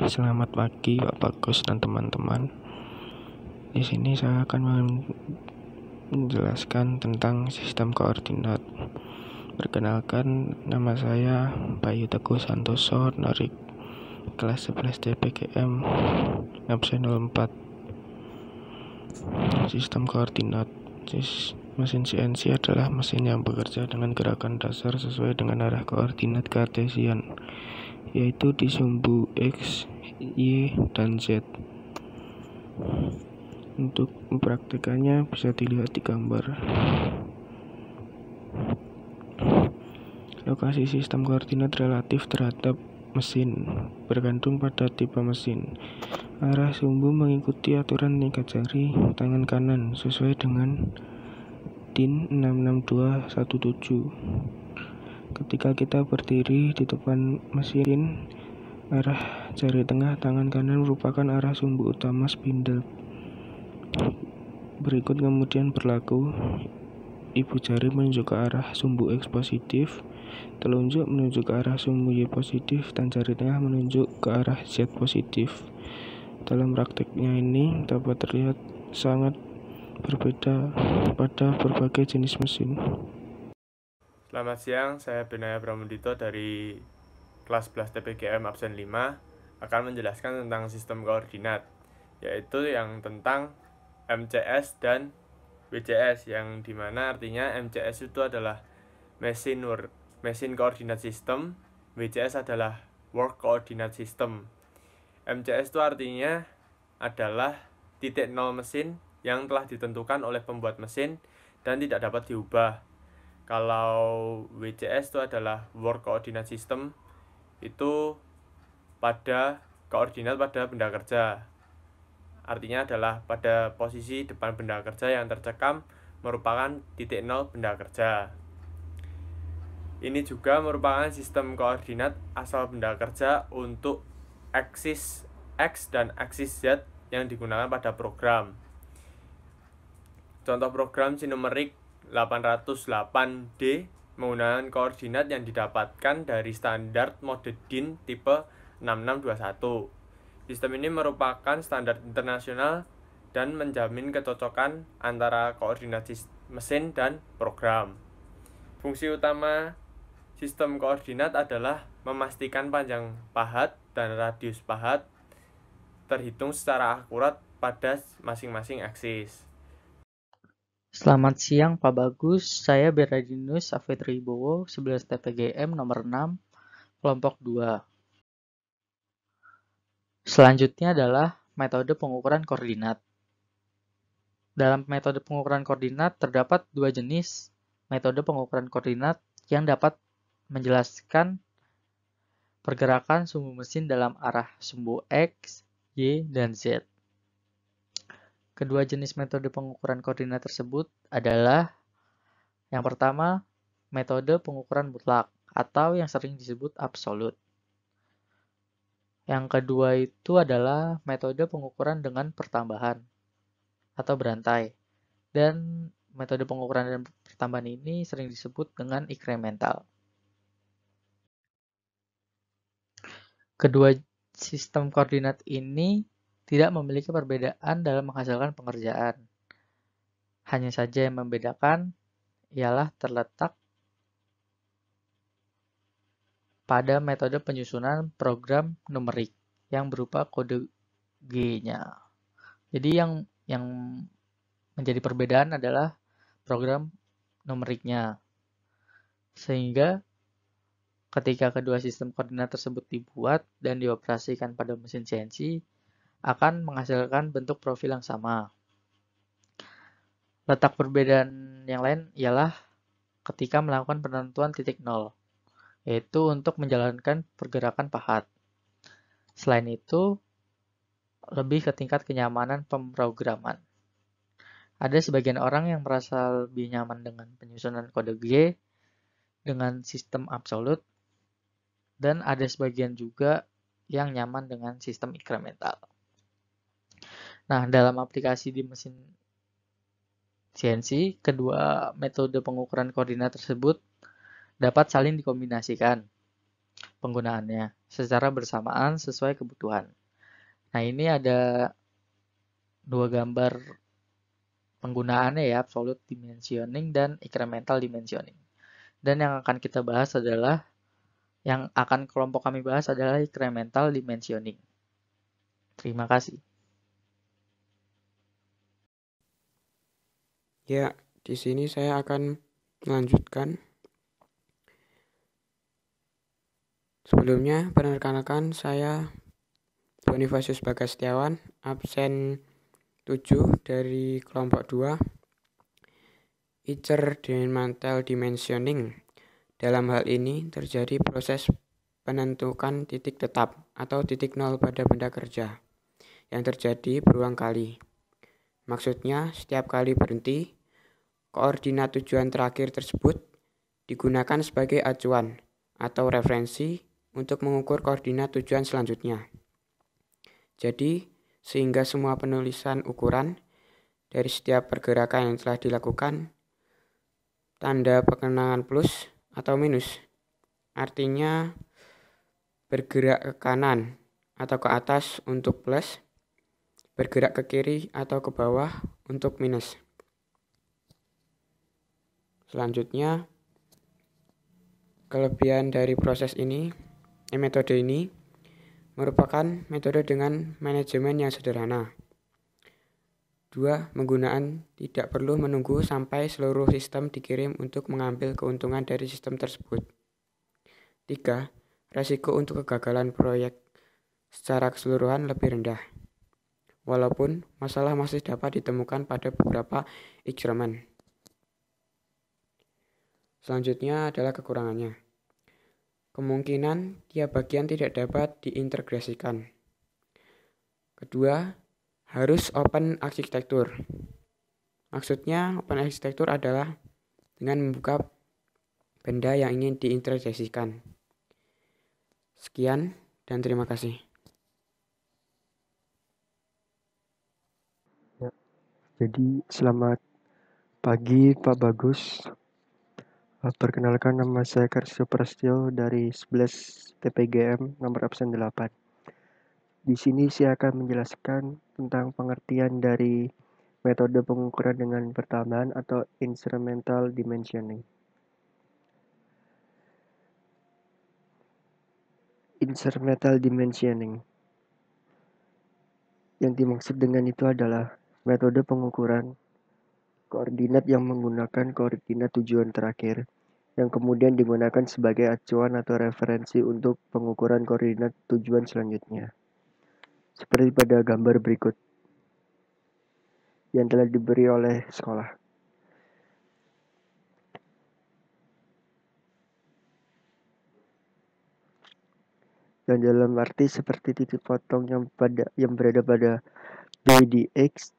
Selamat pagi Pak Bagus dan teman-teman. Di sini saya akan menjelaskan tentang sistem koordinat. Perkenalkan, nama saya Bayu Teguh Santoso dari kelas 11 TPGM absen 04. Sistem koordinat. Mesin CNC adalah mesin yang bekerja dengan gerakan dasar sesuai dengan arah koordinat Kartesian, yaitu di sumbu X, Y, dan Z. Untuk mempraktekannya bisa dilihat di gambar. Lokasi sistem koordinat relatif terhadap mesin bergantung pada tipe mesin. Arah sumbu mengikuti aturan ikat jari tangan kanan sesuai dengan DIN 66217. Ketika kita berdiri di depan mesin, arah jari tengah tangan kanan merupakan arah sumbu utama spindle. Berikut kemudian berlaku. Ibu jari menunjuk ke arah sumbu X positif, telunjuk menunjuk ke arah sumbu Y positif, dan jari tengah menunjuk ke arah Z positif. Dalam prakteknya ini dapat terlihat sangat berbeda pada berbagai jenis mesin. Selamat siang, saya Benaya Pramudito dari kelas 11 TPGM absen 5 akan menjelaskan tentang sistem koordinat, yaitu yang tentang MCS dan WCS, yang dimana artinya MCS itu adalah Machine Coordinate System, WCS adalah Work Coordinate System. MCS itu artinya adalah titik nol mesin yang telah ditentukan oleh pembuat mesin dan tidak dapat diubah. Kalau WCS itu adalah Work Coordinate System, itu pada koordinat pada benda kerja. Artinya adalah pada posisi depan benda kerja yang tercekam merupakan titik nol benda kerja. Ini juga merupakan sistem koordinat asal benda kerja untuk aksis X dan aksis Z yang digunakan pada program. Contoh program sinumerik 808D menggunakan koordinat yang didapatkan dari standar mode DIN tipe 6621. Sistem ini merupakan standar internasional dan menjamin kecocokan antara koordinat mesin dan program. Fungsi utama sistem koordinat adalah memastikan panjang pahat dan radius pahat terhitung secara akurat pada masing-masing aksis. Selamat siang Pak Bagus, saya Beradinus Afetribowo, 11 TPGM nomor 6, kelompok 2. Selanjutnya adalah metode pengukuran koordinat. Dalam metode pengukuran koordinat terdapat dua jenis metode pengukuran koordinat yang dapat menjelaskan pergerakan sumbu mesin dalam arah sumbu X, Y, dan Z. Kedua jenis metode pengukuran koordinat tersebut adalah yang pertama, metode pengukuran mutlak atau yang sering disebut absolut. Yang kedua itu adalah metode pengukuran dengan pertambahan atau berantai. Dan metode pengukuran dan pertambahan ini sering disebut dengan incremental. Kedua sistem koordinat ini tidak memiliki perbedaan dalam menghasilkan pengerjaan. Hanya saja yang membedakan ialah terletak pada metode penyusunan program numerik yang berupa kode G-nya. Jadi yang menjadi perbedaan adalah program numeriknya. Sehingga ketika kedua sistem koordinat tersebut dibuat dan dioperasikan pada mesin CNC, akan menghasilkan bentuk profil yang sama. Letak perbedaan yang lain ialah ketika melakukan penentuan titik nol, yaitu untuk menjalankan pergerakan pahat. Selain itu, lebih ke tingkat kenyamanan pemrograman. Ada sebagian orang yang merasa lebih nyaman dengan penyusunan kode G dengan sistem absolut, dan ada sebagian juga yang nyaman dengan sistem incremental. Nah, dalam aplikasi di mesin CNC, kedua metode pengukuran koordinat tersebut dapat saling dikombinasikan. penggunaannya secara bersamaan sesuai kebutuhan. Nah, ini ada dua gambar penggunaannya ya, absolute dimensioning dan incremental dimensioning. Dan yang akan kita bahas adalah, yang akan kelompok kami bahas adalah incremental dimensioning. Terima kasih. Ya, di sini saya akan melanjutkan. Sebelumnya, perkenalkan saya Bonifasius Bagas Setiawan, absen 7 dari kelompok 2, Incremental Dimensioning. Dalam hal ini terjadi proses penentukan titik tetap atau titik nol pada benda kerja yang terjadi berulang kali. Maksudnya, setiap kali berhenti, koordinat tujuan terakhir tersebut digunakan sebagai acuan atau referensi untuk mengukur koordinat tujuan selanjutnya. Jadi, sehingga semua penulisan ukuran dari setiap pergerakan yang telah dilakukan, tanda pengenangan plus atau minus, artinya bergerak ke kanan atau ke atas untuk plus, bergerak ke kiri atau ke bawah untuk minus. Selanjutnya, kelebihan dari proses ini, metode ini merupakan metode dengan manajemen yang sederhana. 2. Penggunaan tidak perlu menunggu sampai seluruh sistem dikirim untuk mengambil keuntungan dari sistem tersebut. 3. Resiko untuk kegagalan proyek secara keseluruhan lebih rendah, walaupun masalah masih dapat ditemukan pada beberapa instrumen. Selanjutnya adalah kekurangannya. Kemungkinan tiap bagian tidak dapat diintegrasikan. Kedua, harus open arsitektur. Maksudnya open arsitektur adalah dengan membuka benda yang ingin diintegrasikan. Sekian dan terima kasih. Ya, jadi selamat pagi Pak Bagus. Perkenalkan, nama saya Karsio Prastyo dari 11 TPGM nomor absen 8. Di sini saya akan menjelaskan tentang pengertian dari metode pengukuran dengan pertambahan atau incremental dimensioning. Incremental dimensioning yang dimaksud dengan itu adalah metode pengukuran koordinat yang menggunakan koordinat tujuan terakhir yang kemudian digunakan sebagai acuan atau referensi untuk pengukuran koordinat tujuan selanjutnya. Seperti pada gambar berikut yang telah diberi oleh sekolah. Dan dalam arti seperti titik potong yang berada pada B di X,